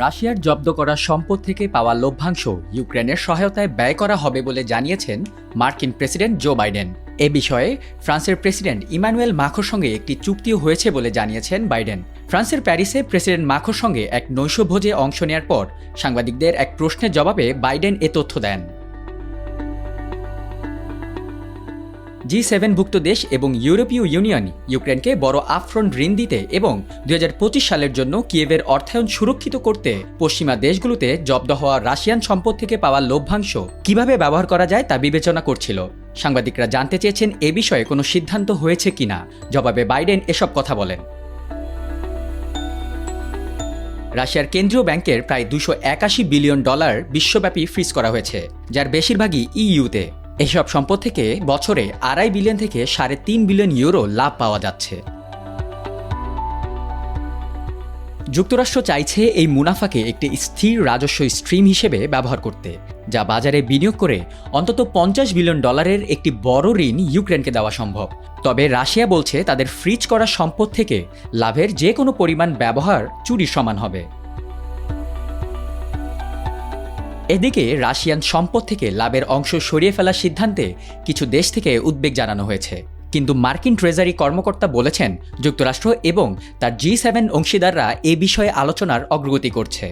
রাশিয়ার জব্দ করা সম্পদ থেকে পাওয়া লভ্যাংশ ইউক্রেনের সহায়তায় ব্যয় করা হবে বলে জানিয়েছেন মার্কিন প্রেসিডেন্ট জো বাইডেন। এ বিষয়ে ফ্রান্সের প্রেসিডেন্ট ইমানুয়েল মাখোর সঙ্গে একটি চুক্তিও হয়েছে বলে জানিয়েছেন বাইডেন। ফ্রান্সের প্যারিসে প্রেসিডেন্ট মাখোর সঙ্গে এক নৈশভোজে অংশ নেওয়ার পর সাংবাদিকদের এক প্রশ্নের জবাবে বাইডেন এ তথ্য দেন। G7ভুক্ত দেশ এবং ইউরোপীয় ইউনিয়ন ইউক্রেনকে বড় আপফ্রন্ট ঋণ দিতে এবং 2025 সালের জন্য কিয়েভের অর্থায়ন সুরক্ষিত করতে পশ্চিমা দেশগুলোতে জব্দ হওয়া রাশিয়ান সম্পদ থেকে পাওয়া লভ্যাংশ কিভাবে ব্যবহার করা যায় তা বিবেচনা করছিল। সাংবাদিকরা জানতে চেয়েছেন এ বিষয়ে কোনো সিদ্ধান্ত হয়েছে কিনা। জবাবে বাইডেন এসব কথা বলেন। রাশিয়ার কেন্দ্রীয় ব্যাংকের প্রায় $281 বিলিয়ন বিশ্বব্যাপী ফ্রিজ করা হয়েছে, যার বেশিরভাগই ইইউতে। এসব সম্পদ থেকে বছরে $2.5 বিলিয়ন থেকে €3.5 বিলিয়ন লাভ পাওয়া যাচ্ছে। যুক্তরাষ্ট্র চাইছে এই মুনাফাকে একটি স্থির রাজস্ব স্ট্রিম হিসেবে ব্যবহার করতে, যা বাজারে বিনিয়োগ করে অন্তত $50 বিলিয়ন একটি বড় ঋণ ইউক্রেনকে দেওয়া সম্ভব। তবে রাশিয়া বলছে তাদের ফ্রিজ করা সম্পদ থেকে লাভের যে কোনো পরিমাণ ব্যবহার চুরির সমান হবে। এদিকে রাশিয়ান সম্পদ থেকে লাভের অংশ সরিয়ে ফেলার সিদ্ধান্তে কিছু দেশ থেকে উদ্বেগ জানানো হয়েছে, কিন্তু মার্কিন ট্রেজারি কর্মকর্তা বলেছেন যুক্তরাষ্ট্র এবং তার G7 অংশীদাররা এ বিষয়ে আলোচনার অগ্রগতি করছে।